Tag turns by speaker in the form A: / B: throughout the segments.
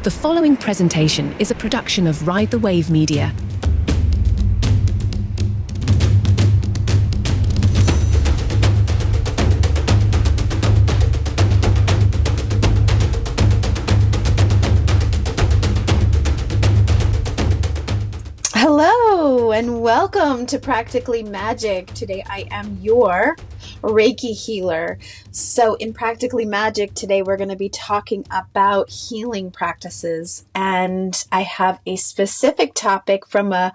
A: The following presentation is a production of Ride the Wave Media.
B: Hello and welcome to Practically Magick. Today I am your Reiki healer. So in Practically Magick today we're going to be talking about healing practices, and I have a specific topic from a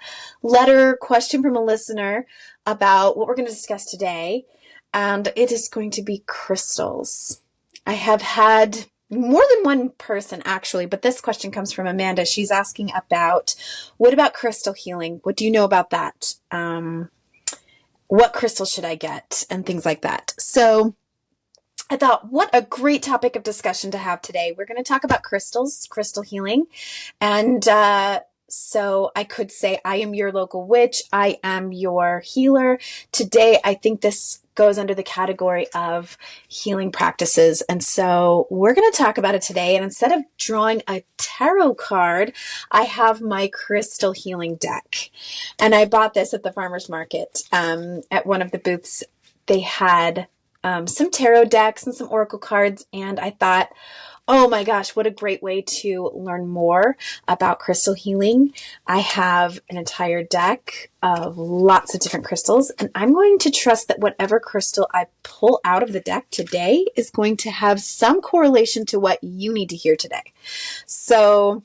B: question from a listener about what we're going to discuss today, and it is going to be crystals. I have had more than one person actually, but this question comes from Amanda. She's asking about, what about crystal healing? What do you know about that? What crystal should I get? And things like that. So I thought, what a great topic of discussion to have today. We're going to talk about crystals, crystal healing. And so I could say, I am your local witch. I am your healer. Today, I think this goes under the category of healing practices. And so we're going to talk about it today. And instead of drawing a tarot card, I have my crystal healing deck. And I bought this at the farmer's market. At one of the booths, they had some tarot decks and some oracle cards. And I thought, oh my gosh, what a great way to learn more about crystal healing. I have an entire deck of lots of different crystals, and I'm going to trust that whatever crystal I pull out of the deck today is going to have some correlation to what you need to hear today. So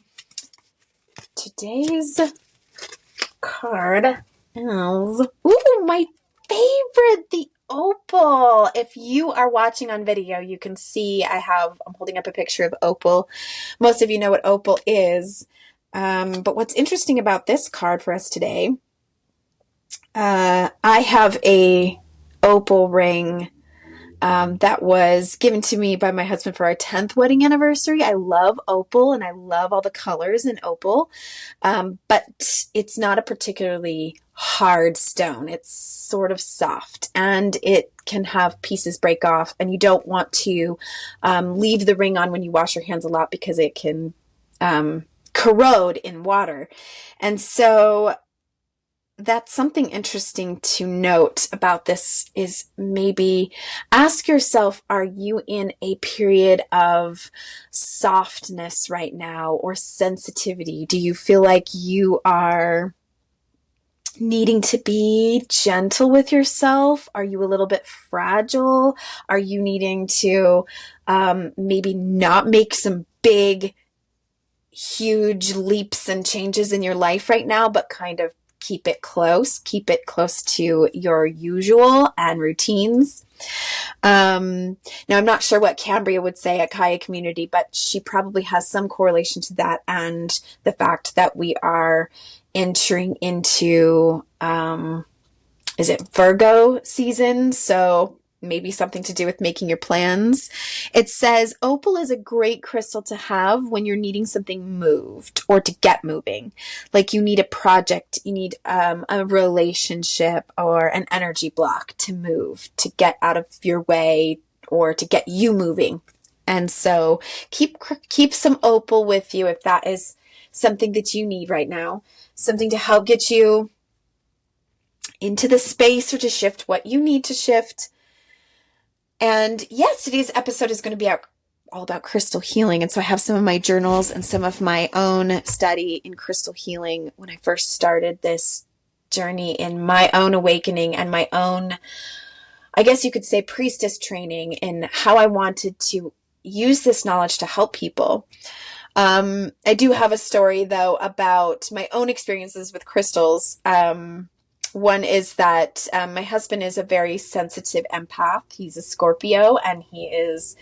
B: today's card is, my favorite, the opal. If you are watching on video, you can see I'm holding up a picture of opal. Most of you know what opal is. But what's interesting about this card for us today, I have a opal ring that was given to me by my husband for our 10th wedding anniversary. I love opal and I love all the colors in opal, but it's not a particularly hard stone. It's sort of soft and it can have pieces break off, and you don't want to leave the ring on when you wash your hands a lot because it can corrode in water. And so that's something interesting to note about this, is maybe ask yourself, are you in a period of softness right now or sensitivity? Do you feel like you are needing to be gentle with yourself? Are you a little bit fragile? Are you needing to maybe not make some big, huge leaps and changes in your life right now, but kind of keep it close to your usual and routines? Now, I'm not sure what Cambria would say at Kaya Community, but she probably has some correlation to that, and the fact that we are entering into, is it Virgo season? So maybe something to do with making your plans. It says opal is a great crystal to have when you're needing something moved or to get moving. Like you need a project, you need a relationship or an energy block to move, to get out of your way or to get you moving. And so keep some opal with you if that is something that you need right now, something to help get you into the space or to shift what you need to shift. And yes, today's episode is going to be all about crystal healing. And so I have some of my journals and some of my own study in crystal healing when I first started this journey in my own awakening and my own, I guess you could say, priestess training in how I wanted to use this knowledge to help people. I do have a story, though, about my own experiences with crystals. One is that my husband is a very sensitive empath. He's a Scorpio, and he is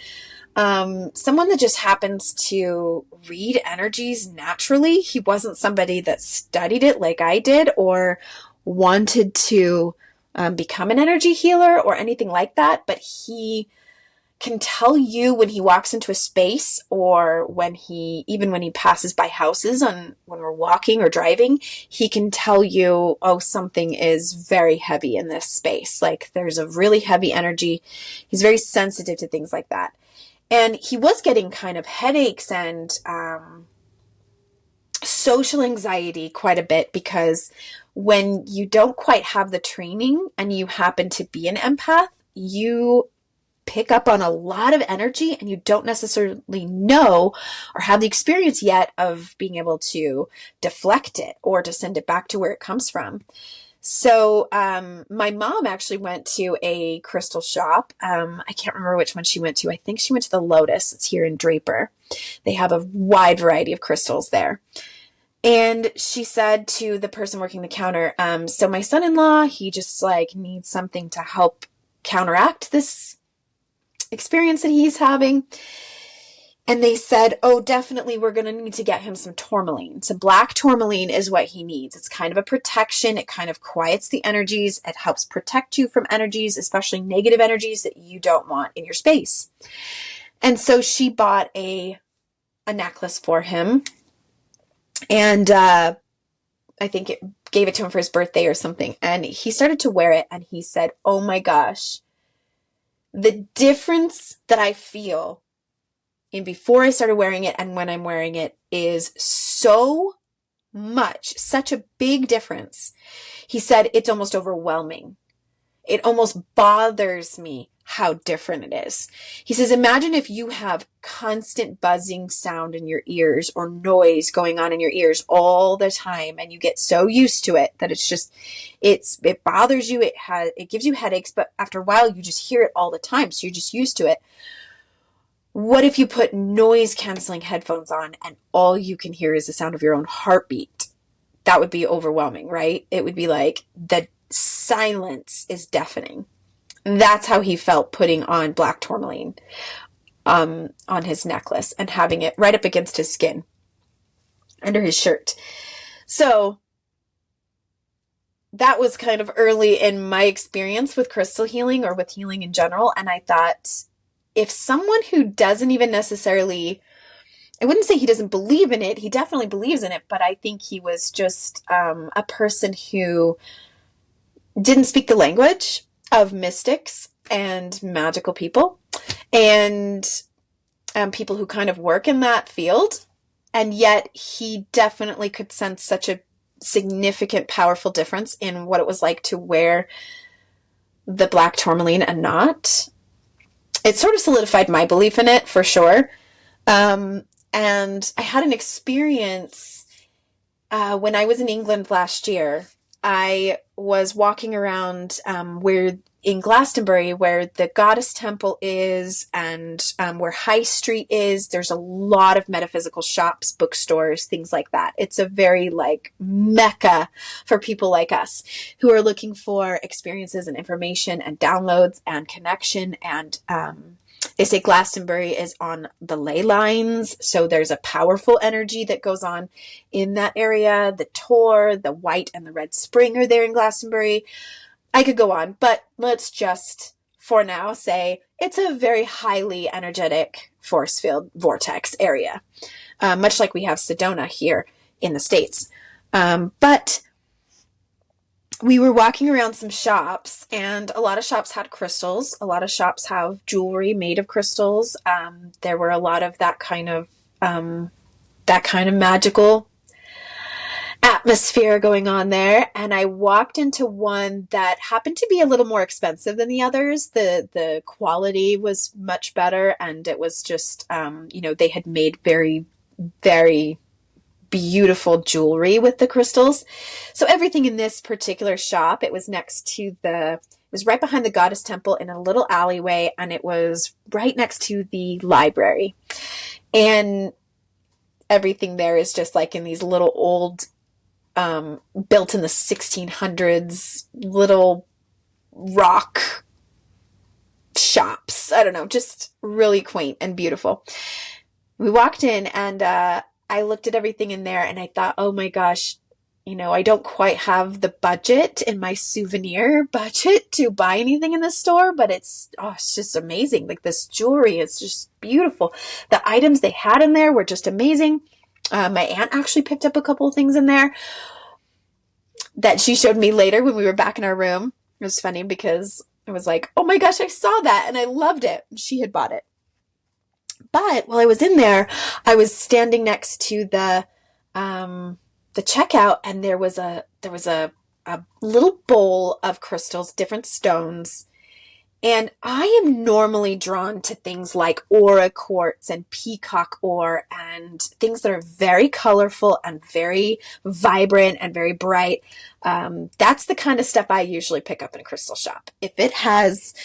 B: someone that just happens to read energies naturally. He wasn't somebody that studied it like I did or wanted to become an energy healer or anything like that, but he can tell you when he walks into a space, or when he passes by houses when we're walking or driving, he can tell you, oh, something is very heavy in this space. Like there's a really heavy energy. He's very sensitive to things like that. And he was getting kind of headaches and social anxiety quite a bit, because when you don't quite have the training and you happen to be an empath, you pick up on a lot of energy and you don't necessarily know or have the experience yet of being able to deflect it or to send it back to where it comes from. So my mom actually went to a crystal shop. I can't remember which one she went to. I think she went to the Lotus. It's here in Draper. They have a wide variety of crystals there. And she said to the person working the counter, so my son-in-law, he just like needs something to help counteract this experience that he's having. And they said, oh, definitely we're going to need to get him some tourmaline. So black tourmaline is what he needs. It's kind of a protection. It kind of quiets the energies. It helps protect you from energies, especially negative energies that you don't want in your space. And so she bought a necklace for him. And I think it gave it to him for his birthday or something. And he started to wear it and he said, oh my gosh, the difference that I feel in before I started wearing it and when I'm wearing it is so much, such a big difference. He said, it's almost overwhelming. It almost bothers me how different it is. He says, imagine if you have constant buzzing sound in your ears or noise going on in your ears all the time, and you get so used to it that it bothers you. It gives you headaches, but after a while you just hear it all the time. So you're just used to it. What if you put noise canceling headphones on and all you can hear is the sound of your own heartbeat? That would be overwhelming, right? It would be like the silence is deafening. That's how he felt putting on black tourmaline on his necklace and having it right up against his skin under his shirt. So that was kind of early in my experience with crystal healing or with healing in general. And I thought, if someone who doesn't even necessarily, I wouldn't say he doesn't believe in it, he definitely believes in it, but I think he was just a person who didn't speak the language of mystics and magical people and people who kind of work in that field. And yet he definitely could sense such a significant, powerful difference in what it was like to wear the black tourmaline and not. It sort of solidified my belief in it for sure. And I had an experience when I was in England last year. I was walking around where in Glastonbury, where the goddess temple is and where High Street is. There's a lot of metaphysical shops, bookstores, things like that. It's a very like mecca for people like us who are looking for experiences and information and downloads and connection. And they say Glastonbury is on the ley lines, so there's a powerful energy that goes on in that area. The Tor, the White and the Red Spring are there in Glastonbury. I could go on, but let's just, for now, say it's a very highly energetic force field vortex area, much like we have Sedona here in the States. But we were walking around some shops, and a lot of shops had crystals. A lot of shops have jewelry made of crystals. There were a lot of that kind of magical atmosphere going on there. And I walked into one that happened to be a little more expensive than the others. The quality was much better, and it was just, they had made very, very beautiful jewelry with the crystals. So everything in this particular shop, it was right behind the goddess temple in a little alleyway, and it was right next to the library. And everything there is just like in these little old, built in the 1600s, little rock shops. I don't know, just really quaint and beautiful. We walked in, and I looked at everything in there and I thought, oh my gosh, I don't quite have the budget in my souvenir budget to buy anything in this store, but it's just amazing. Like, this jewelry is just beautiful. The items they had in there were just amazing. My aunt actually picked up a couple of things in there that she showed me later when we were back in our room. It was funny because I was like, oh my gosh, I saw that and I loved it. She had bought it. But while I was in there, I was standing next to the the checkout, and there was a little bowl of crystals, different stones. And I am normally drawn to things like aura quartz and peacock ore and things that are very colorful and very vibrant and very bright. That's the kind of stuff I usually pick up in a crystal shop. If it has,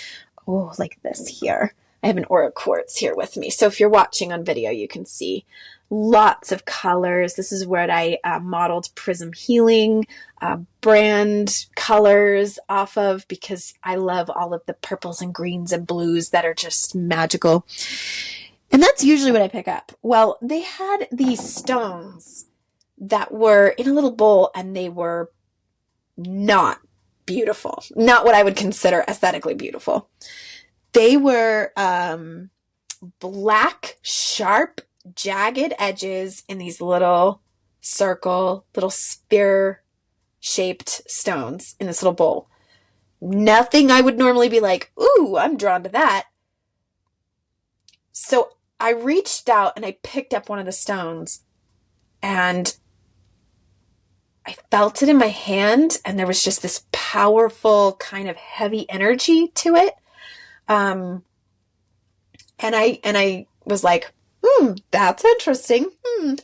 B: oh, like this here. I have an aura quartz here with me. So if you're watching on video, you can see lots of colors. This is where I modeled Prism Healing brand colors off of, because I love all of the purples and greens and blues that are just magical. And that's usually what I pick up. Well, they had these stones that were in a little bowl, and they were not beautiful. Not what I would consider aesthetically beautiful. They were black, sharp, jagged edges in these little circle, little spear-shaped stones in this little bowl. Nothing I would normally be like, ooh, I'm drawn to that. So I reached out and I picked up one of the stones, and I felt it in my hand, and there was just this powerful kind of heavy energy to it. And I was like, that's interesting.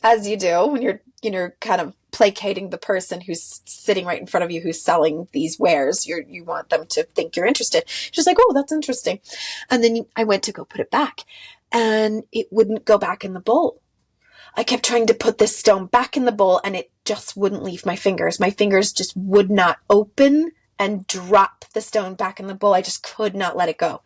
B: As you do when you're kind of placating the person who's sitting right in front of you, who's selling these wares. You want them to think you're interested. She's like, oh, that's interesting. And then I went to go put it back, and it wouldn't go back in the bowl. I kept trying to put this stone back in the bowl, and it just wouldn't leave my fingers. My fingers just would not open and drop the stone back in the bowl. I just could not let it go.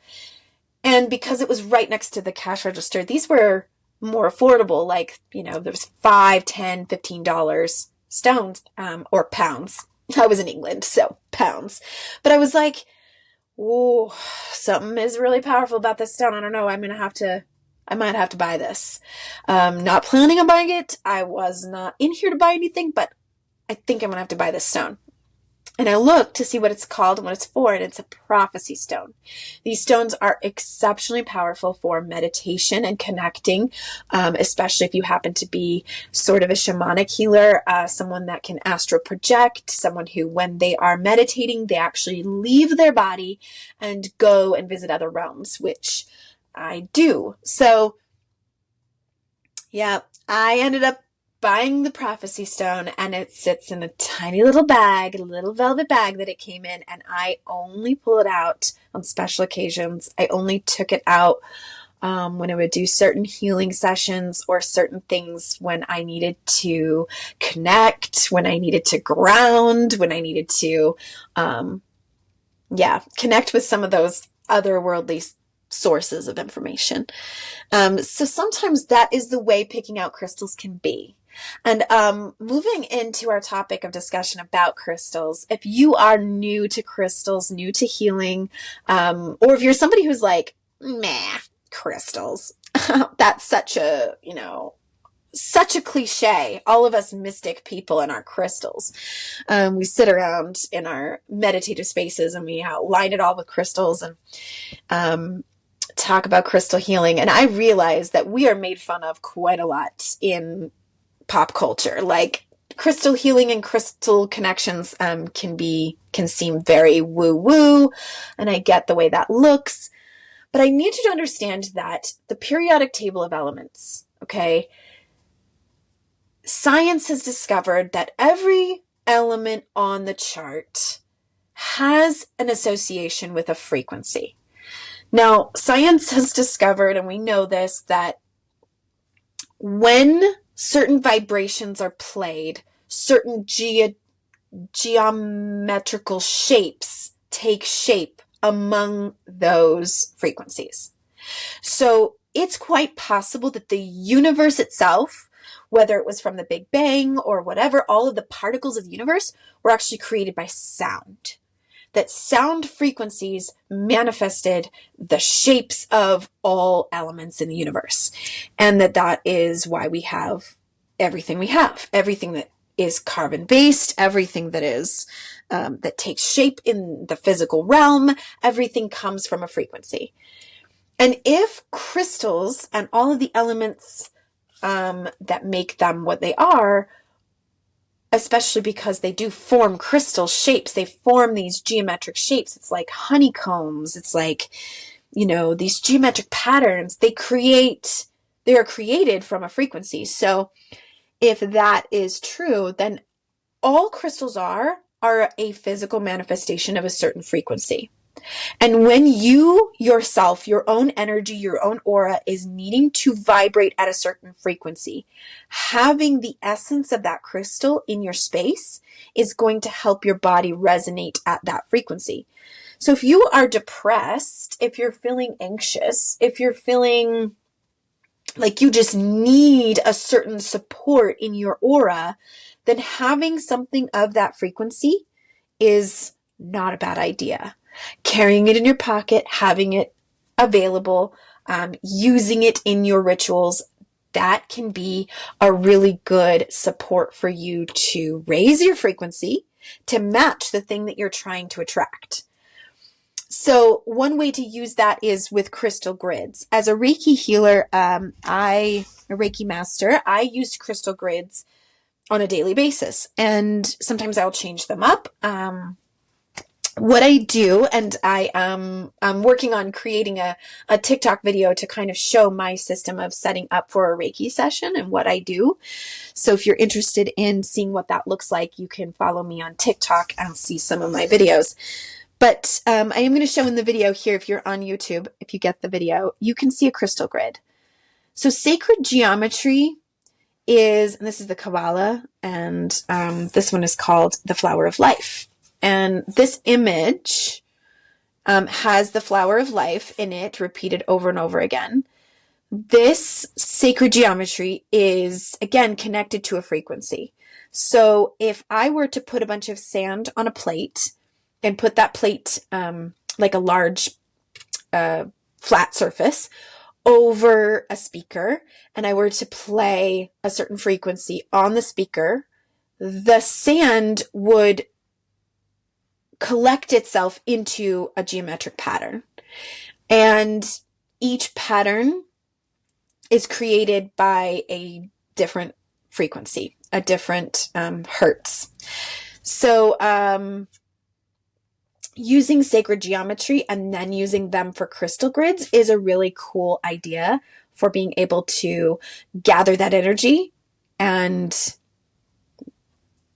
B: And because it was right next to the cash register, these were more affordable. Like, there was $5, $10, $15 stones, or pounds. I was in England, so pounds. But I was like, oh, something is really powerful about this stone. I don't know. I might have to buy this. Not planning on buying it. I was not in here to buy anything, but I think I'm going to have to buy this stone. And I looked to see what it's called and what it's for, and it's a prophecy stone. These stones are exceptionally powerful for meditation and connecting, especially if you happen to be sort of a shamanic healer, someone that can astral project, someone who, when they are meditating, they actually leave their body and go and visit other realms, which I do. So, yeah, I ended up buying the prophecy stone, and it sits in a tiny little bag, a little velvet bag that it came in, and I only pull it out on special occasions. I only took it out when I would do certain healing sessions or certain things when I needed to connect, when I needed to ground, when I needed to, connect with some of those otherworldly sources of information. So sometimes that is the way picking out crystals can be. And moving into our topic of discussion about crystals, if you are new to crystals, new to healing, or if you're somebody who's like, meh, crystals, that's such a cliche. All of us mystic people and our crystals. We sit around in our meditative spaces and we outline it all with crystals and talk about crystal healing. And I realize that we are made fun of quite a lot in pop culture. Like, crystal healing and crystal connections can seem very woo-woo, and I get the way that looks. But I need you to understand that the periodic table of elements, okay, science has discovered that every element on the chart has an association with a frequency. Now, science has discovered, and we know this, that when certain vibrations are played, certain geometrical shapes take shape among those frequencies. So it's quite possible that the universe itself, whether it was from the Big Bang or whatever, all of the particles of the universe were actually created by sound. That sound frequencies manifested the shapes of all elements in the universe. And that is why we have everything we have. Everything that is carbon-based, everything that is that takes shape in the physical realm, everything comes from a frequency. And if crystals and all of the elements that make them what they are especially because they do form crystal shapes. They form these geometric shapes. It's like honeycombs. It's like, these geometric patterns. They are created from a frequency. So if that is true, then all crystals are a physical manifestation of a certain frequency. And when you yourself, your own energy, your own aura is needing to vibrate at a certain frequency, having the essence of that crystal in your space is going to help your body resonate at that frequency. So if you are depressed, if you're feeling anxious, if you're feeling like you just need a certain support in your aura, then having something of that frequency is not a bad idea. Carrying it in your pocket, having it available, using it in your rituals, that can be a really good support for you to raise your frequency to match the thing that you're trying to attract. So one way to use that is with crystal grids. As a Reiki healer, a Reiki master, I use crystal grids on a daily basis, and sometimes I'll change them up. What I do, and I'm working on creating a TikTok video to kind of show my system of setting up for a Reiki session and what I do. So if you're interested in seeing what that looks like, you can follow me on TikTok and see some of my videos. But I am going to show in the video here, if you're on YouTube, if you get the video, you can see a crystal grid. So sacred geometry is, and this is the Kabbalah, and this one is called the Flower of Life. And this image has the flower of life in it, repeated over and over again. This sacred geometry is, again, connected to a frequency. So if I were to put a bunch of sand on a plate and put that plate, like a large flat surface, over a speaker, and I were to play a certain frequency on the speaker, the sand would collect itself into a geometric pattern. And each pattern is created by a different frequency, a different hertz. So using sacred geometry and then using them for crystal grids is a really cool idea for being able to gather that energy and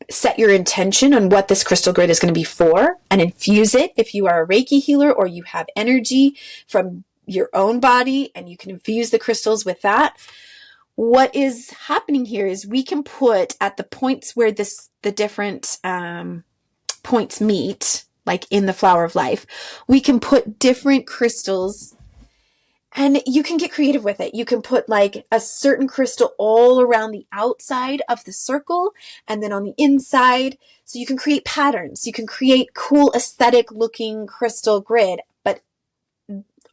B: set your intention on what this crystal grid is going to be for and infuse it. If you are a Reiki healer or you have energy from your own body and you can infuse the crystals with that, what is happening here is we can put at the points where the different points meet, like in the flower of life, we can put different crystals. And you can get creative with it. You can put like a certain crystal all around the outside of the circle and then on the inside. So you can create patterns. You can create cool aesthetic looking crystal grid, but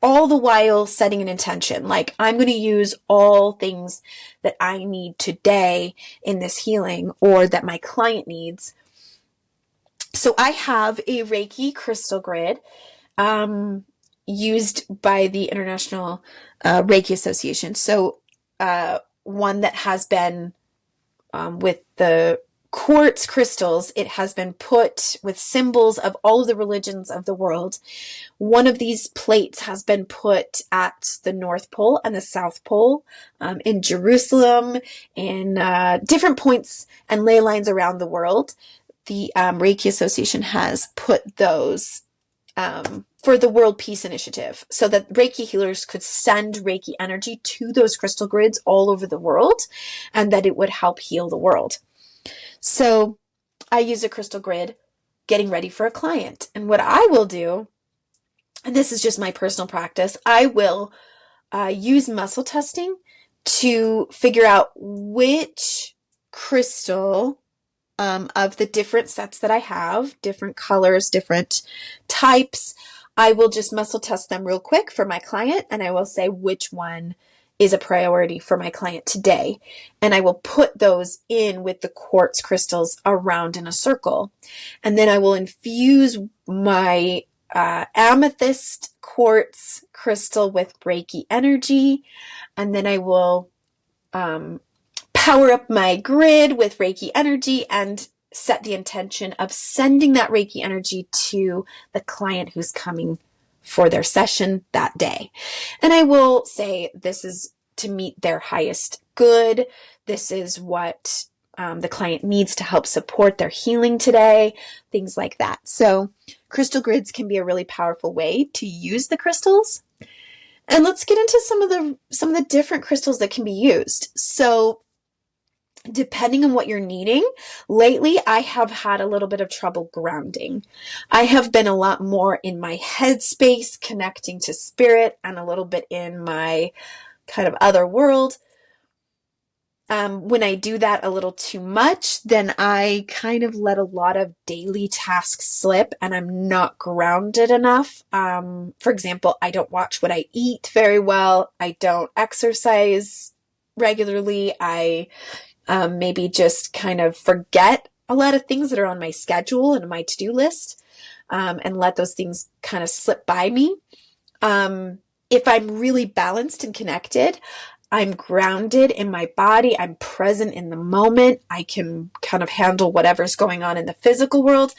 B: all the while setting an intention. Like, I'm going to use all things that I need today in this healing or that my client needs. So I have a Reiki crystal grid, used by the International Reiki Association. So one that has been with the quartz crystals, it has been put with symbols of all of the religions of the world. One of these plates has been put at the North Pole and the South Pole, in Jerusalem, in different points and ley lines around the world. The Reiki Association has put those for the World Peace Initiative, so that Reiki healers could send Reiki energy to those crystal grids all over the world, and that it would help heal the world. So I use a crystal grid getting ready for a client. And what I will do, and this is just my personal practice, I will use muscle testing to figure out which crystal of the different sets that I have, different colors, different types, I will just muscle test them real quick for my client, and I will say which one is a priority for my client today. And I will put those in with the quartz crystals around in a circle. And then I will infuse my amethyst quartz crystal with Reiki energy. And then I will power up my grid with Reiki energy and set the intention of sending that Reiki energy to the client who's coming for their session that day. And I will say this is to meet their highest good. This is what the client needs to help support their healing today, things like that. So crystal grids can be a really powerful way to use the crystals. And let's get into some of the different crystals that can be used. So depending on what you're needing, lately I have had a little bit of trouble grounding. I have been a lot more in my headspace, connecting to spirit, and a little bit in my kind of other world. When I do that a little too much, then I kind of let a lot of daily tasks slip and I'm not grounded enough. For example, I don't watch what I eat very well. I don't exercise regularly. I maybe just kind of forget a lot of things that are on my schedule and my to-do list, and let those things kind of slip by me. If I'm really balanced and connected, I'm grounded in my body. I'm present in the moment. I can kind of handle whatever's going on in the physical world.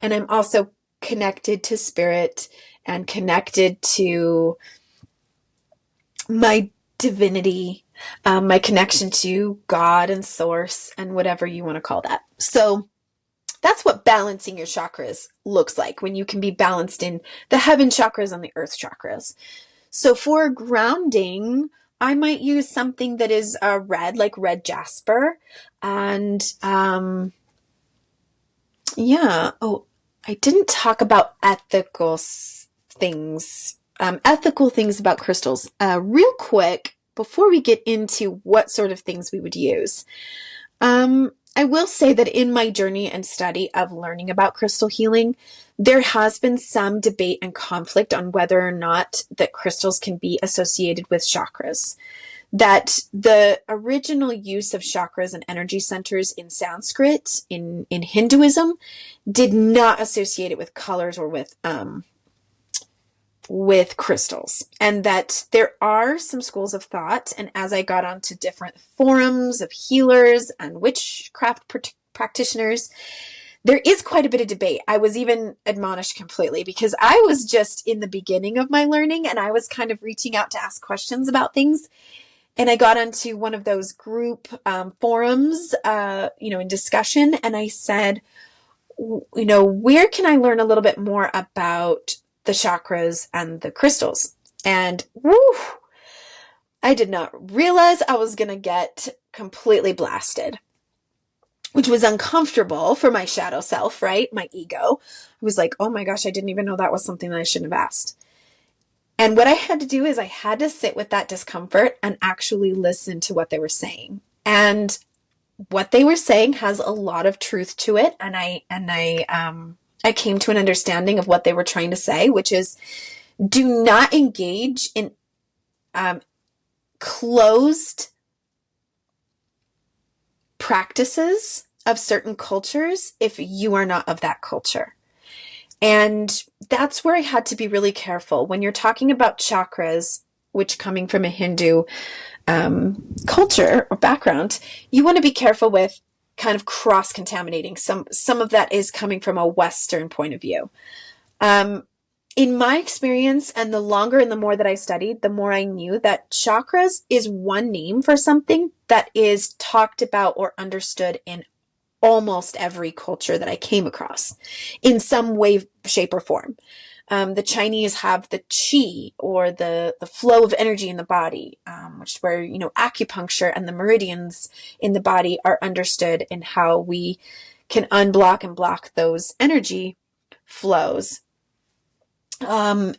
B: And I'm also connected to spirit and connected to my divinity, my connection to God and source and whatever you want to call that. So that's what balancing your chakras looks like, when you can be balanced in the heaven chakras and the earth chakras. So for grounding, I might use something that is red, like red jasper. And yeah. Oh, I didn't talk about ethical things about crystals. Real quick, before we get into what sort of things we would use. I will say that in my journey and study of learning about crystal healing, there has been some debate and conflict on whether or not that crystals can be associated with chakras. That the original use of chakras and energy centers in Sanskrit, in Hinduism, did not associate it with colors or with crystals, and that there are some schools of thought. And as I got onto different forums of healers and witchcraft practitioners, there is quite a bit of debate. I was even admonished completely because I was just in the beginning of my learning and I was kind of reaching out to ask questions about things. And I got onto one of those group forums, in discussion. And I said, where can I learn a little bit more about the chakras and the crystals? And I did not realize I was going to get completely blasted, which was uncomfortable for my shadow self, right? My ego. I was like, oh my gosh, I didn't even know that was something that I shouldn't have asked. And what I had to do is I had to sit with that discomfort and actually listen to what they were saying. And what they were saying has a lot of truth to it. And I came to an understanding of what they were trying to say, which is, do not engage in closed practices of certain cultures if you are not of that culture. And that's where I had to be really careful. When you're talking about chakras, which coming from a Hindu culture or background, you want to be careful with kind of cross-contaminating. Some of that is coming from a Western point of view. In my experience, and the longer and the more that I studied, the more I knew that chakras is one name for something that is talked about or understood in almost every culture that I came across in some way, shape, or form. The Chinese have the qi, or the flow of energy in the body, which is where, acupuncture and the meridians in the body are understood, and how we can unblock and block those energy flows. And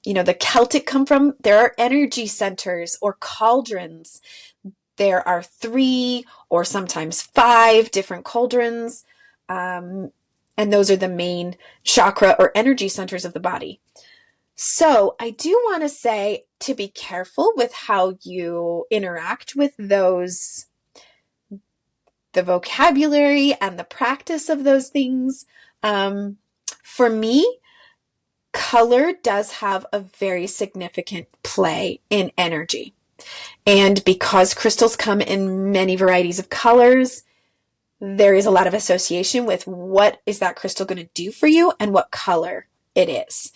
B: the Celtic come from, there are energy centers or cauldrons. There are 3 or sometimes 5 different cauldrons. And those are the main chakra or energy centers of the body. So I do want to say to be careful with how you interact with those, the vocabulary and the practice of those things. For me, color does have a very significant play in energy. And because crystals come in many varieties of colors, there is a lot of association with what is that crystal going to do for you and what color it is.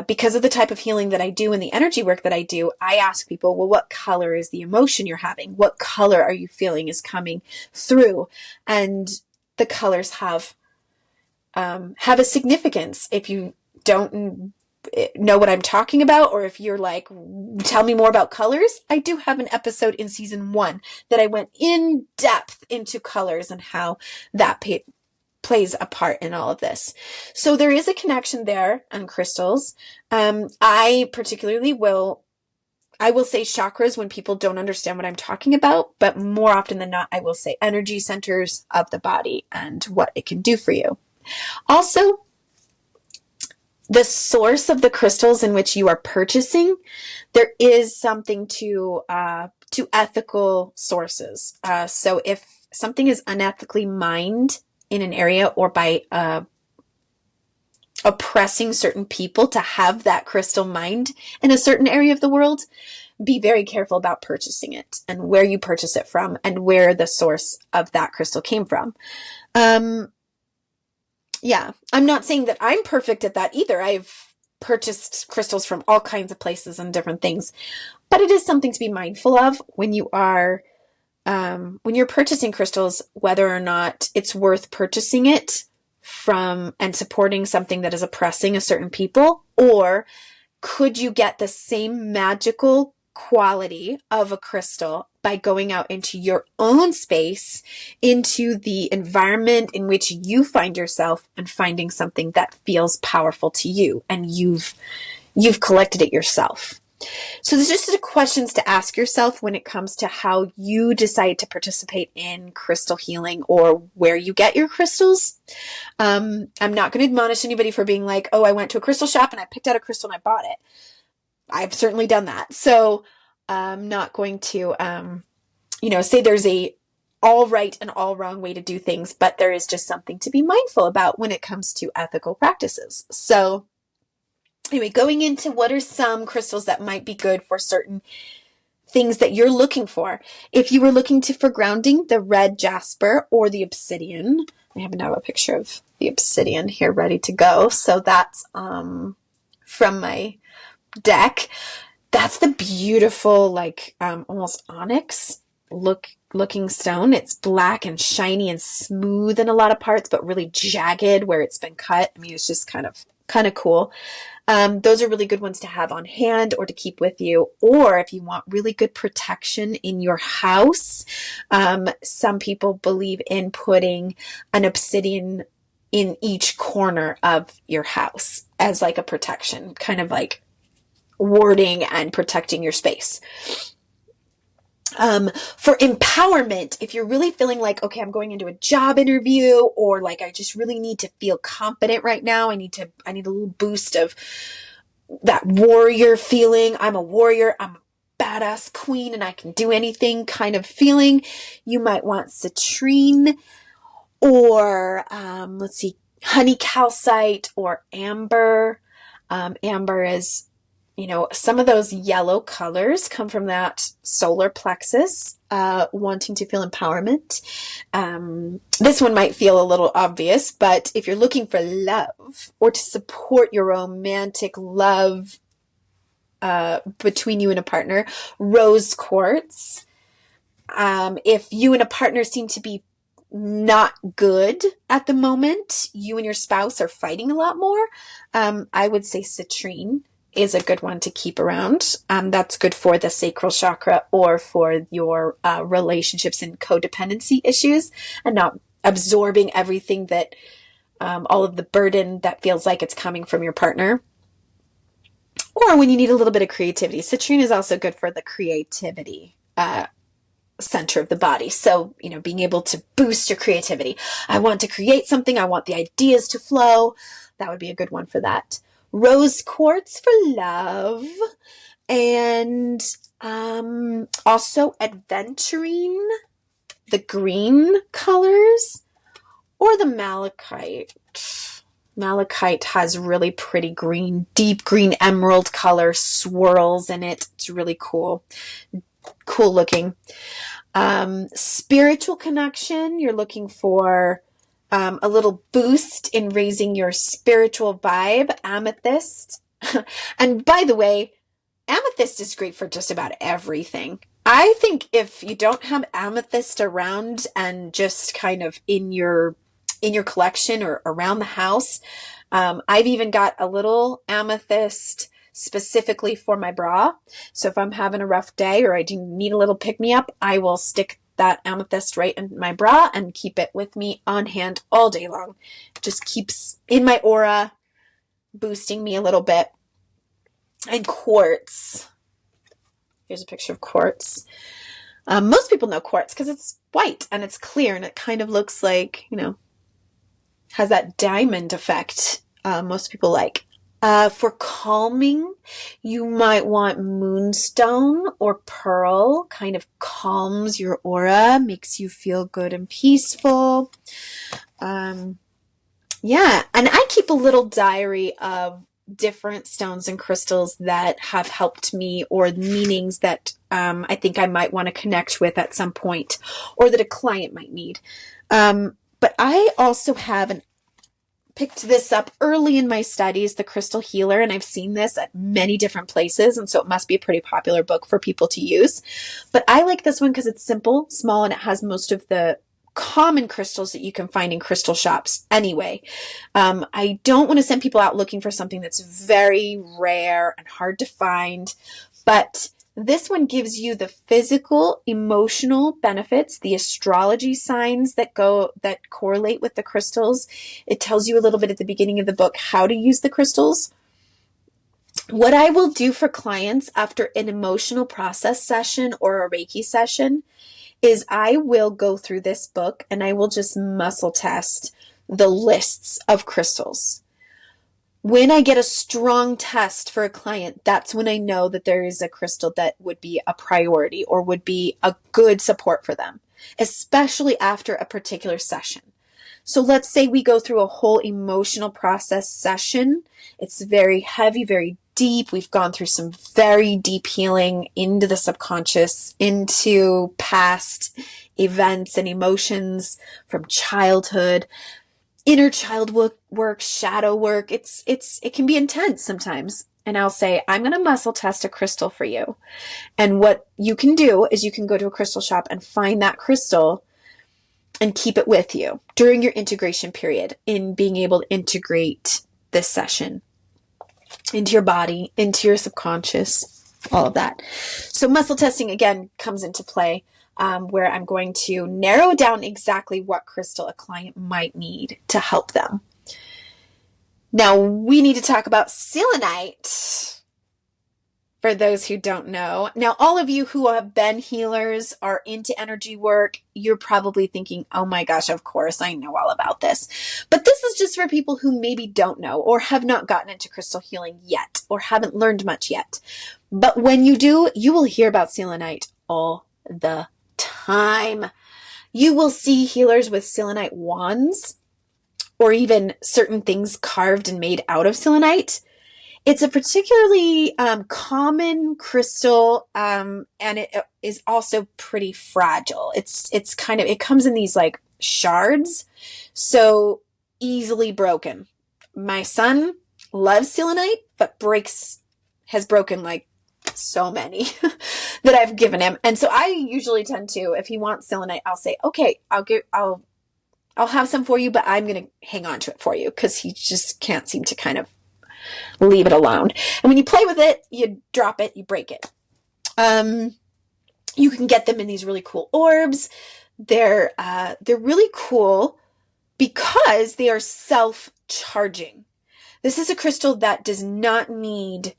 B: Because of the type of healing that I do and the energy work that I do, I ask people, well, what color is the emotion you're having? What color are you feeling is coming through? And the colors have a significance. If you don't know what I'm talking about, or if you're like, tell me more about colors, I do have an episode in season 1 that I went in depth into colors and how that plays a part in all of this. So there is a connection there on crystals. I particularly I will say chakras when people don't understand what I'm talking about, but more often than not, I will say energy centers of the body and what it can do for you. Also, the source of the crystals in which you are purchasing, there is something to ethical sources. So if something is unethically mined in an area, or by oppressing certain people to have that crystal mined in a certain area of the world, be very careful about purchasing it and where you purchase it from and where the source of that crystal came from. Yeah, I'm not saying that I'm perfect at that either. I've purchased crystals from all kinds of places and different things, but it is something to be mindful of when you are, when you're purchasing crystals, whether or not it's worth purchasing it from and supporting something that is oppressing a certain people, or could you get the same magical quality of a crystal by going out into your own space, into the environment in which you find yourself, and finding something that feels powerful to you and you've collected it yourself. So there's just the questions to ask yourself when it comes to how you decide to participate in crystal healing or where you get your crystals. I'm not going to admonish anybody for being like, oh, I went to a crystal shop and I picked out a crystal and I bought it. I've certainly done that. So I'm not going to, say there's a all right and all wrong way to do things, but there is just something to be mindful about when it comes to ethical practices. So anyway, going into what are some crystals that might be good for certain things that you're looking for. If you were looking for grounding, the red jasper or the obsidian. I happen to have a picture of the obsidian here ready to go. So that's from my deck. That's the beautiful, like almost onyx looking stone. It's black and shiny and smooth in a lot of parts, but really jagged where it's been cut. I mean, it's just kind of cool. Those are really good ones to have on hand or to keep with you. Or if you want really good protection in your house, some people believe in putting an obsidian in each corner of your house as like a protection, kind of like warding and protecting your space. For empowerment, if you're really feeling like, okay, I'm going into a job interview, or like, I just really need to feel confident right now. I need a little boost of that warrior feeling. I'm a warrior. I'm a badass queen and I can do anything kind of feeling. You might want citrine or, honey calcite or amber. Amber is, some of those yellow colors come from that solar plexus, wanting to feel empowerment. This one might feel a little obvious, but if you're looking for love or to support your romantic love between you and a partner, rose quartz. If you and a partner seem to be not good at the moment, you and your spouse are fighting a lot more, I would say citrine is a good one to keep around. That's good for the sacral chakra or for your relationships and codependency issues, and not absorbing everything that all of the burden that feels like it's coming from your partner. Or when you need a little bit of creativity. Citrine is also good for the creativity center of the body. So, being able to boost your creativity. I want to create something. I want the ideas to flow. That would be a good one for that. Rose quartz for love, and also aventurine, the green colors, or the malachite. Malachite has really pretty green, deep green emerald color swirls in it. It's really cool looking. Spiritual connection, you're looking for a little boost in raising your spiritual vibe. Amethyst. And by the way, amethyst is great for just about everything. I think if you don't have amethyst around and just kind of in your collection or around the house, I've even got a little amethyst specifically for my bra. So if I'm having a rough day or I do need a little pick-me-up, I will stick that amethyst right in my bra and keep it with me on hand all day long. It just keeps in my aura, boosting me a little bit. And quartz. Here's a picture of quartz. Most people know quartz because it's white and it's clear and it kind of looks like, has that diamond effect most people like. For calming, you might want moonstone or pearl. Kind of calms your aura, makes you feel good and peaceful. Yeah, and I keep a little diary of different stones and crystals that have helped me, or meanings that I think I might want to connect with at some point, or that a client might need. But I also have picked this up early in my studies, The Crystal Healer, and I've seen this at many different places, and so it must be a pretty popular book for people to use. But I like this one because it's simple, small, and it has most of the common crystals that you can find in crystal shops anyway. I don't want to send people out looking for something that's very rare and hard to find, but this one gives you the physical, emotional benefits, the astrology signs that correlate with the crystals. It tells you a little bit at the beginning of the book how to use the crystals. What I will do for clients after an emotional process session or a Reiki session is I will go through this book and I will just muscle test the lists of crystals. When I get a strong test for a client, that's when I know that there is a crystal that would be a priority or would be a good support for them, especially after a particular session. So let's say we go through a whole emotional process session. It's very heavy, very deep. We've gone through some very deep healing into the subconscious, into past events and emotions from childhood, inner child work, shadow work. It can be intense sometimes. And I'll say, I'm going to muscle test a crystal for you. And what you can do is you can go to a crystal shop and find that crystal and keep it with you during your integration period in being able to integrate this session into your body, into your subconscious, all of that. So muscle testing, again, comes into play where I'm going to narrow down exactly what crystal a client might need to help them. Now, we need to talk about selenite. For those who don't know. Now, all of you who have been healers, are into energy work, you're probably thinking, oh my gosh, of course, I know all about this. But this is just for people who maybe don't know or have not gotten into crystal healing yet or haven't learned much yet. But when you do, you will hear about selenite all the time. You will see healers with selenite wands or even certain things carved and made out of selenite. It's a particularly common crystal, and it is also pretty fragile. It comes in these like shards, so easily broken. My son loves selenite, but has broken like so many that I've given him. And so I usually tend to, if he wants selenite, I'll say, okay, I'll have some for you, but I'm going to hang on to it for you because he just can't seem to kind of leave it alone. And when you play with it, you drop it, you break it. You can get them in these really cool orbs. They're really cool because they are self-charging. This is a crystal that does not need,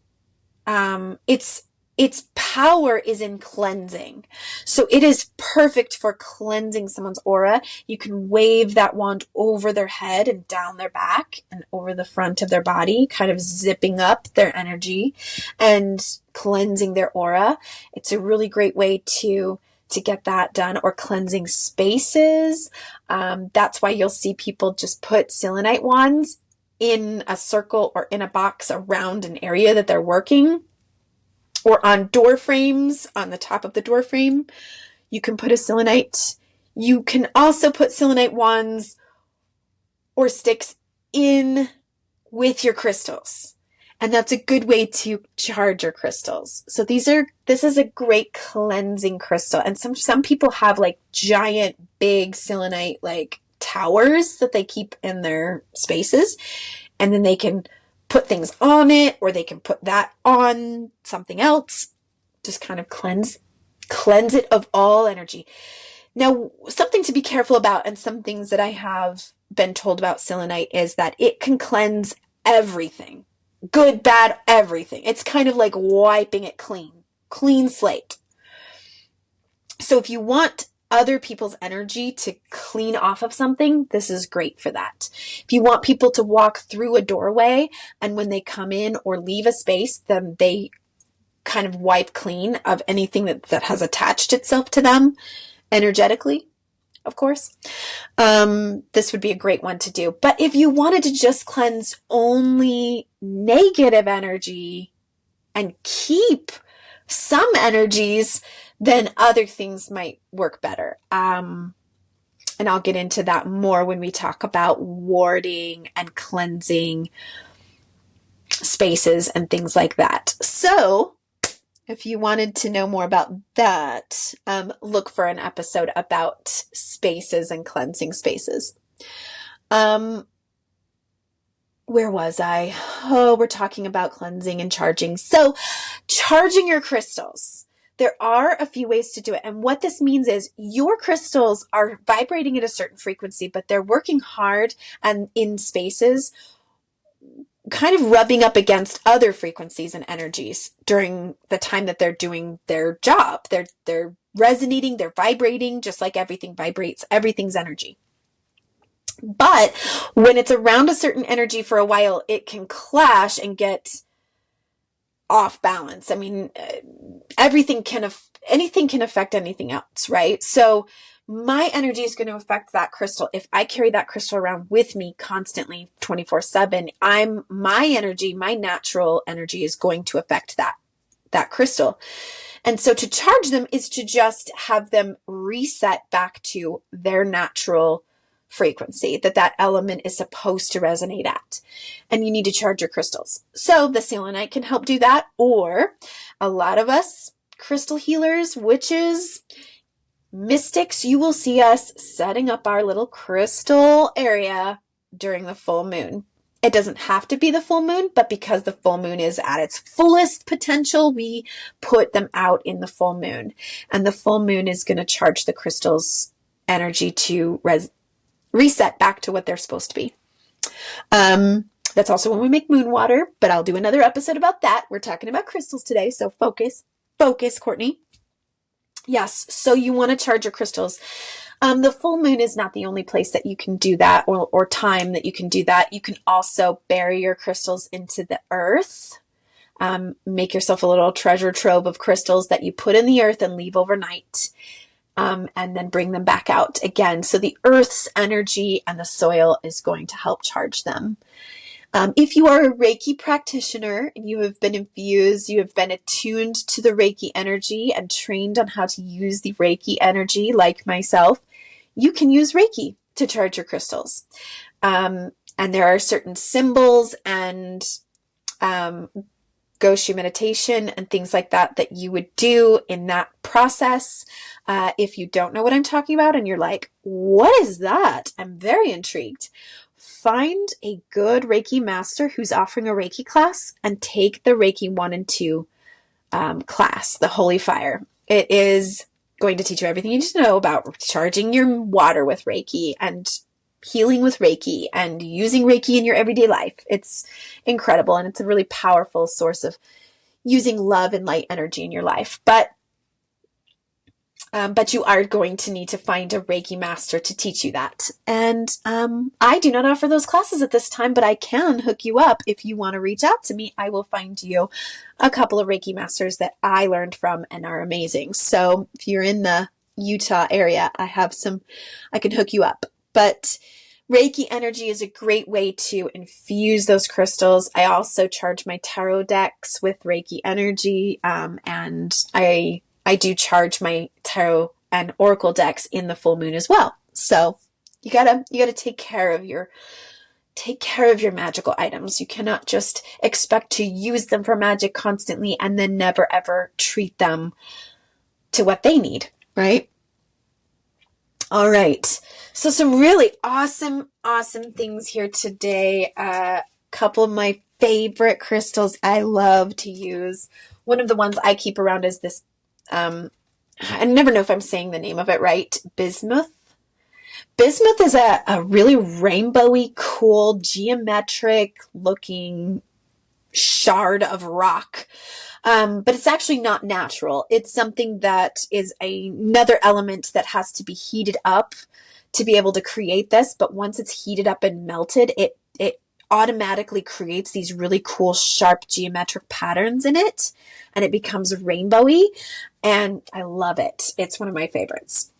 B: its power is in cleansing. So it is perfect for cleansing someone's aura. You can wave that wand over their head and down their back and over the front of their body, kind of zipping up their energy and cleansing their aura. It's a really great way to get that done, or cleansing spaces. That's why you'll see people just put selenite wands in a circle or in a box around an area that they're working, or on door frames, on the top of the door frame. You can put a selenite. You can also put selenite wands or sticks in with your crystals. And that's a good way to charge your crystals. So this is a great cleansing crystal. And some people have like giant, big selenite like towers that they keep in their spaces. And then they can put things on it, or they can put that on something else. Just kind of cleanse it of all energy. Now, something to be careful about, and some things that I have been told about selenite, is that it can cleanse everything. Good, bad, everything. It's kind of like wiping it clean slate. So if you want other people's energy to clean off of something, this is great for that. If you want people to walk through a doorway and when they come in or leave a space, then they kind of wipe clean of anything that has attached itself to them energetically, of course. This would be a great one to do. But if you wanted to just cleanse only negative energy and keep some energies, then other things might work better. And I'll get into that more when we talk about warding and cleansing spaces and things like that. So if you wanted to know more about that, look for an episode about spaces and cleansing spaces. Where was I? Oh, we're talking about cleansing and charging. So charging your crystals. There are a few ways to do it. And what this means is your crystals are vibrating at a certain frequency, but they're working hard and in spaces kind of rubbing up against other frequencies and energies during the time that they're doing their job. They're resonating, they're vibrating, just like everything vibrates. Everything's energy. But when it's around a certain energy for a while, it can clash and get off balance. I mean, anything can affect anything else, right? So my energy is going to affect that crystal. If I carry that crystal around with me constantly 24/7, my energy, my natural energy is going to affect that crystal. And so to charge them is to just have them reset back to their natural frequency that element is supposed to resonate at. And you need to charge your crystals. So the selenite can help do that. Or a lot of us crystal healers, witches, mystics, you will see us setting up our little crystal area during the full moon. It doesn't have to be the full moon, but because the full moon is at its fullest potential, we put them out in the full moon. And the full moon is going to charge the crystal's energy to reset back to what they're supposed to be. That's also when we make moon water, but I'll do another episode about that. We're talking about crystals today, so focus, Courtney. Yes, so you want to charge your crystals. The full moon is not the only place that you can do that or time that you can do that. You can also bury your crystals into the earth. Make yourself a little treasure trove of crystals that you put in the earth and leave overnight. And then bring them back out again. So the earth's energy and the soil is going to help charge them. If you are a Reiki practitioner and you have been infused, you have been attuned to the Reiki energy and trained on how to use the Reiki energy, like myself, you can use Reiki to charge your crystals. And there are certain symbols and Goshu meditation and things like that you would do in that process. If you don't know what I'm talking about and you're like, what is that? I'm very intrigued. Find a good Reiki master who's offering a Reiki class and take the Reiki 1 and 2 class, the Holy Fire. It is going to teach you everything you need to know about charging your water with Reiki and healing with Reiki and using Reiki in your everyday life. It's incredible, and it's a really powerful source of using love and light energy in your life. But you are going to need to find a Reiki master to teach you that. And I do not offer those classes at this time, but I can hook you up. If you want to reach out to me, I will find you a couple of Reiki masters that I learned from and are amazing. So if you're in the Utah area, I can hook you up. But Reiki energy is a great way to infuse those crystals. I also charge my tarot decks with Reiki energy, and I do charge my tarot and oracle decks in the full moon as well. So you gotta take care of your magical items. You cannot just expect to use them for magic constantly and then never ever treat them to what they need, right? All right. So some really awesome things here today. A couple of my favorite crystals I love to use. One of the ones I keep around is this, I never know if I'm saying the name of it right, bismuth. Bismuth is a really rainbowy, cool, geometric looking shard of rock. But it's actually not natural. It's something that is another element that has to be heated up to be able to create this. But once it's heated up and melted, it automatically creates these really cool, sharp geometric patterns in it. And it becomes rainbowy. And I love it. It's one of my favorites.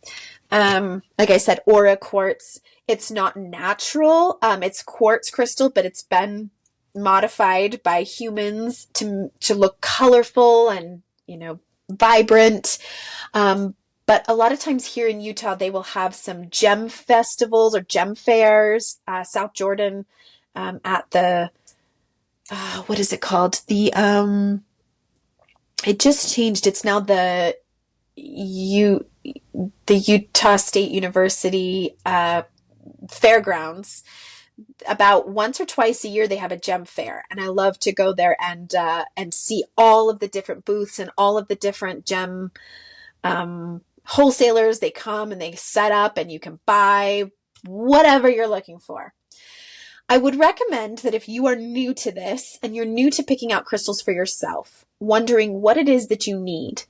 B: Like I said, aura quartz. It's not natural. It's quartz crystal, but it's been modified by humans to look colorful and, vibrant. But a lot of times here in Utah, they will have some gem festivals or gem fairs. South Jordan, at the, what is it called? It just changed. It's now the Utah State University fairgrounds. About once or twice a year, they have a gem fair, and I love to go there and see all of the different booths and all of the different gem wholesalers. They come and they set up, and you can buy whatever you're looking for. I would recommend that if you are new to this and you're new to picking out crystals for yourself, wondering what it is that you need,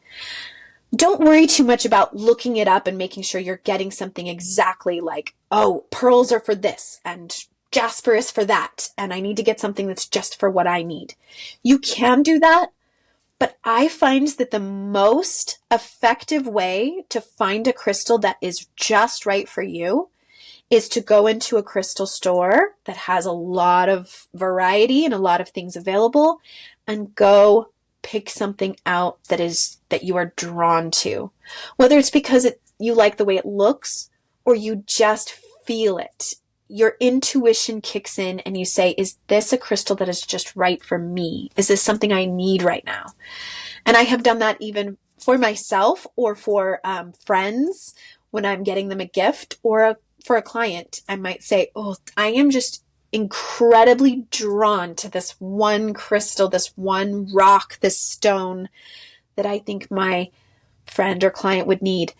B: don't worry too much about looking it up and making sure you're getting something exactly like, oh, pearls are for this and jasper is for that, and I need to get something that's just for what I need. You can do that, but I find that the most effective way to find a crystal that is just right for you is to go into a crystal store that has a lot of variety and a lot of things available, and go pick something out that you are drawn to. Whether it's because you like the way it looks or you just feel it. Your intuition kicks in and you say, is this a crystal that is just right for me? Is this something I need right now? And I have done that even for myself or for friends when I'm getting them a gift, or for a client. I might say, oh, I am just incredibly drawn to this one crystal, this one rock, this stone that I think my friend or client would need.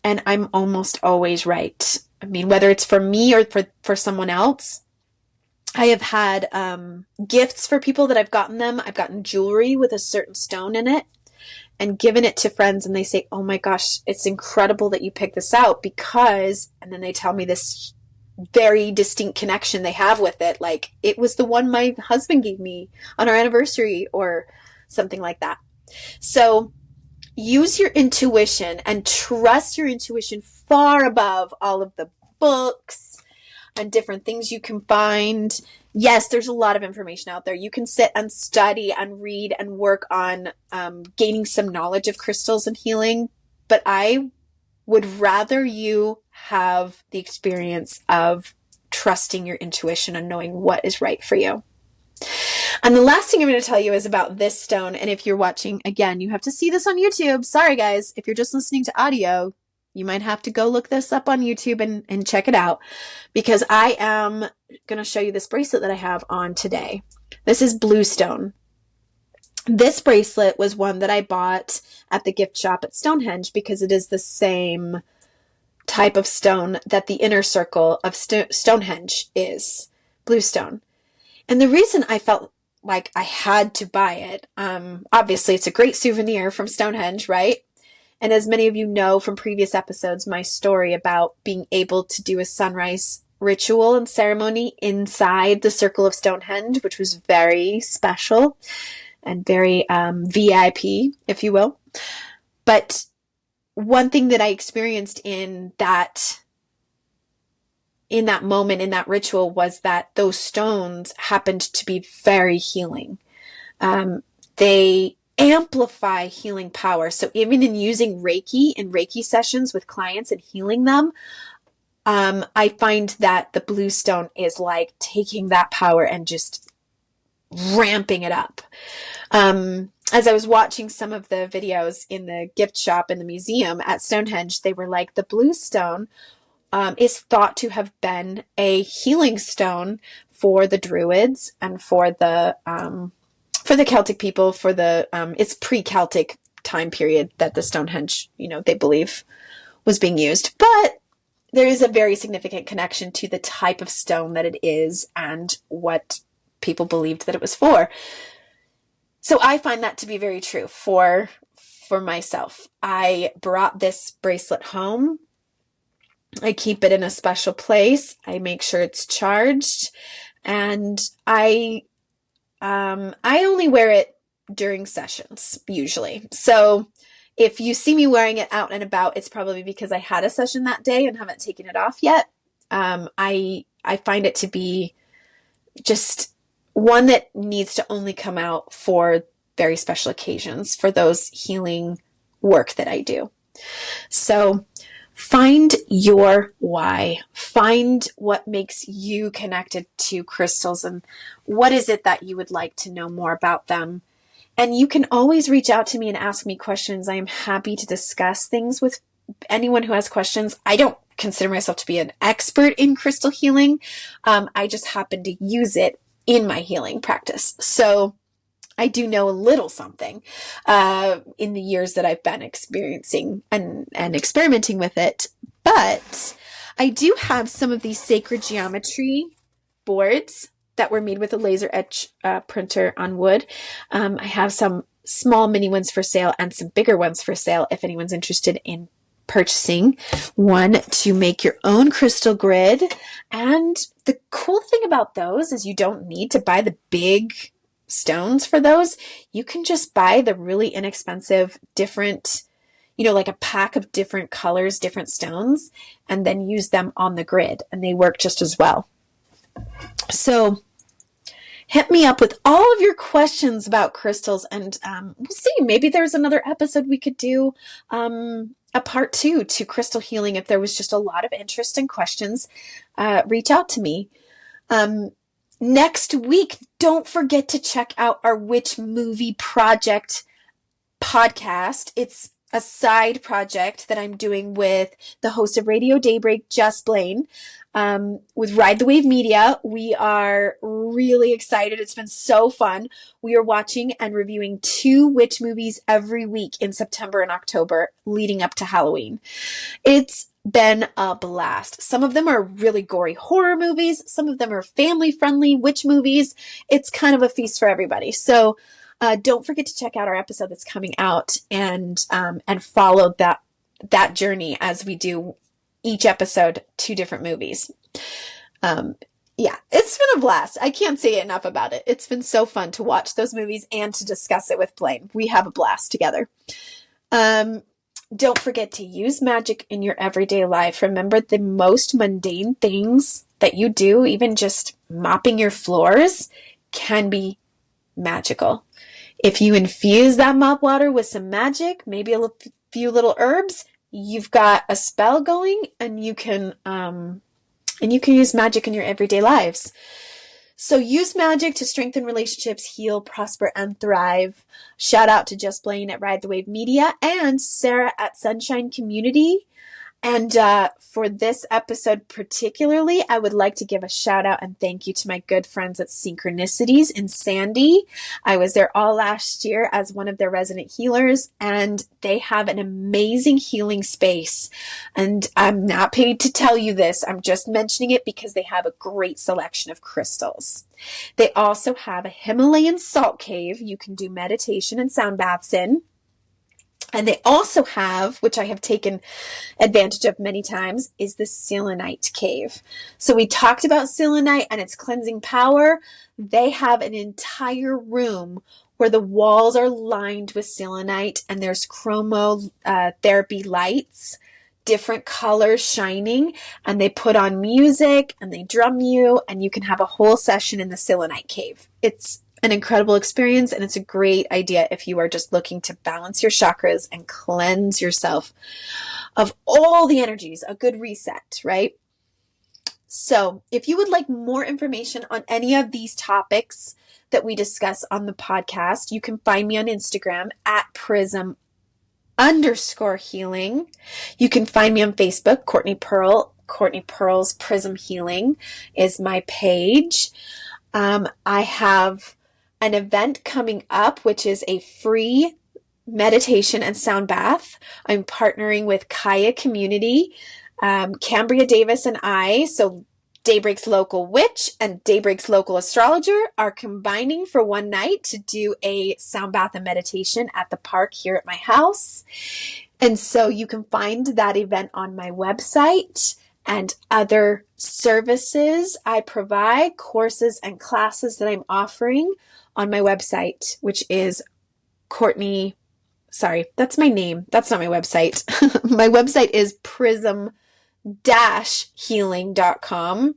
B: And I'm almost always right. I mean, whether it's for me or for someone else. I have had gifts for people that I've gotten them. I've gotten jewelry with a certain stone in it and given it to friends, and they say, oh my gosh, it's incredible that you picked this out because, and then they tell me this very distinct connection they have with it. Like, it was the one my husband gave me on our anniversary or something like that. So use your intuition and trust your intuition far above all of the books and different things you can find. Yes, there's a lot of information out there. You can sit and study and read and work on gaining some knowledge of crystals and healing. But I would rather you have the experience of trusting your intuition and knowing what is right for you. And the last thing I'm going to tell you is about this stone. And if you're watching, again, you have to see this on YouTube. Sorry, guys. If you're just listening to audio, you might have to go look this up on YouTube and check it out, because I am going to show you this bracelet that I have on today. This is bluestone. This bracelet was one that I bought at the gift shop at Stonehenge because it is the same type of stone that the inner circle of Stonehenge is, bluestone. And the reason I felt like I had to buy it, obviously it's a great souvenir from Stonehenge, right? And as many of you know from previous episodes, my story about being able to do a sunrise ritual and ceremony inside the circle of Stonehenge, which was very special and very VIP, if you will. But one thing that I experienced in that moment, in that ritual, was that those stones happened to be very healing. They amplify healing power. So even in using Reiki in Reiki sessions with clients and healing them, I find that the blue stone is like taking that power and just ramping it up. As I was watching some of the videos in the gift shop in the museum at Stonehenge, they were like, the blue stone is thought to have been a healing stone for the Druids and for the Celtic people, for the it's pre-Celtic time period that the Stonehenge, they believe was being used. But there is a very significant connection to the type of stone that it is and what people believed that it was for. So I find that to be very true for myself. I brought this bracelet home. I keep it in a special place. I make sure it's charged, and I only wear it during sessions usually. So if you see me wearing it out and about, it's probably because I had a session that day and haven't taken it off yet. I find it to be just one that needs to only come out for very special occasions, for those healing work that I do. So find your why. Find what makes you connected to crystals, and what is it that you would like to know more about them. And you can always reach out to me and ask me questions. I am happy to discuss things with anyone who has questions. I don't consider myself to be an expert in crystal healing. I just happen to use it in my healing practice. So I do know a little something in the years that I've been experiencing and experimenting with it. But I do have some of these sacred geometry boards that were made with a laser etch printer on wood. I have some small mini ones for sale and some bigger ones for sale if anyone's interested in purchasing one to make your own crystal grid. And the cool thing about those is you don't need to buy the big stones for those. You can just buy the really inexpensive, different, like a pack of different colors, different stones, and then use them on the grid, and they work just as well. So hit me up with all of your questions about crystals, and we'll see. Maybe there's another episode we could do, a part 2 to crystal healing. If there was just a lot of interest and questions, reach out to me. Next week, don't forget to check out our Witch Movie Project podcast. It's a side project that I'm doing with the host of Radio Daybreak, Just Blaine, with Ride the Wave Media. We are really excited. It's been so fun. We are watching and reviewing 2 witch movies every week in September and October leading up to Halloween. It's been a blast. Some of them are really gory horror movies. Some of them are family-friendly witch movies. It's kind of a feast for everybody. So don't forget to check out our episode that's coming out and follow that journey as we do each episode 2 different movies. Yeah, it's been a blast. I can't say enough about it. It's been so fun to watch those movies and to discuss it with Blaine. We have a blast together. Don't forget to use magic in your everyday life. Remember, the most mundane things that you do, even just mopping your floors, can be magical. If you infuse that mop water with some magic, maybe a few little herbs, you've got a spell going, and you can use magic in your everyday lives. So use magic to strengthen relationships, heal, prosper, and thrive. Shout out to Just Blaine at Ride the Wave Media and Sarah at Sunshine Community. And for this episode particularly, I would like to give a shout out and thank you to my good friends at Synchronicities in Sandy. I was there all last year as one of their resident healers, and they have an amazing healing space. And I'm not paid to tell you this. I'm just mentioning it because they have a great selection of crystals. They also have a Himalayan salt cave you can do meditation and sound baths in. And they also have, which I have taken advantage of many times, is the Selenite cave. So we talked about Selenite and its cleansing power. They have an entire room where the walls are lined with Selenite, and there's chromotherapy lights, different colors shining, and they put on music and they drum you, and you can have a whole session in the Selenite cave. It's an incredible experience, and it's a great idea if you are just looking to balance your chakras and cleanse yourself of all the energies, a good reset, right? So if you would like more information on any of these topics that we discuss on the podcast, you can find me on Instagram at prism_healing. You can find me on Facebook, Courtney Pearl. Courtney Pearl's Prism Healing is my page. I have an event coming up, which is a free meditation and sound bath. I'm partnering with Kaya Community, Cambria Davis and I, so Daybreak's Local Witch and Daybreak's Local Astrologer, are combining for one night to do a sound bath and meditation at the park here at my house. And so you can find that event on my website, and other services I provide, courses and classes that I'm offering on my website, which is that's my name. That's not my website. My website is prism-healing.com.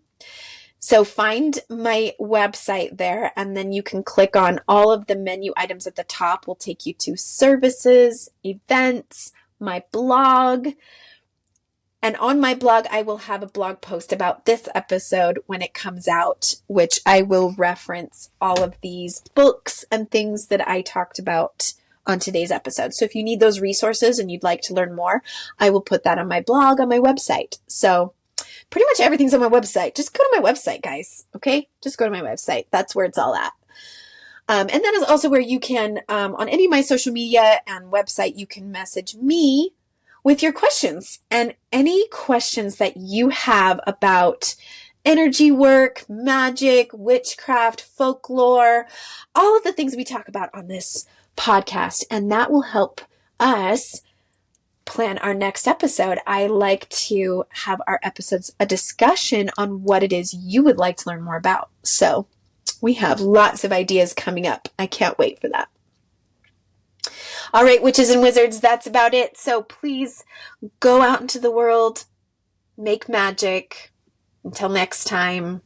B: So find my website there, and then you can click on all of the menu items at the top. Will take you to services, events, my blog. And on my blog, I will have a blog post about this episode when it comes out, which I will reference all of these books and things that I talked about on today's episode. So if you need those resources and you'd like to learn more, I will put that on my blog, on my website. So pretty much everything's on my website. Just go to my website, guys. Okay? Just go to my website. That's where it's all at. And that is also where you can, on any of my social media and website, you can message me with your questions, and any questions that you have about energy work, magic, witchcraft, folklore, all of the things we talk about on this podcast. And that will help us plan our next episode. I like to have our episodes a discussion on what it is you would like to learn more about. So we have lots of ideas coming up. I can't wait for that. All right, witches and wizards, that's about it. So please go out into the world, make magic. Until next time.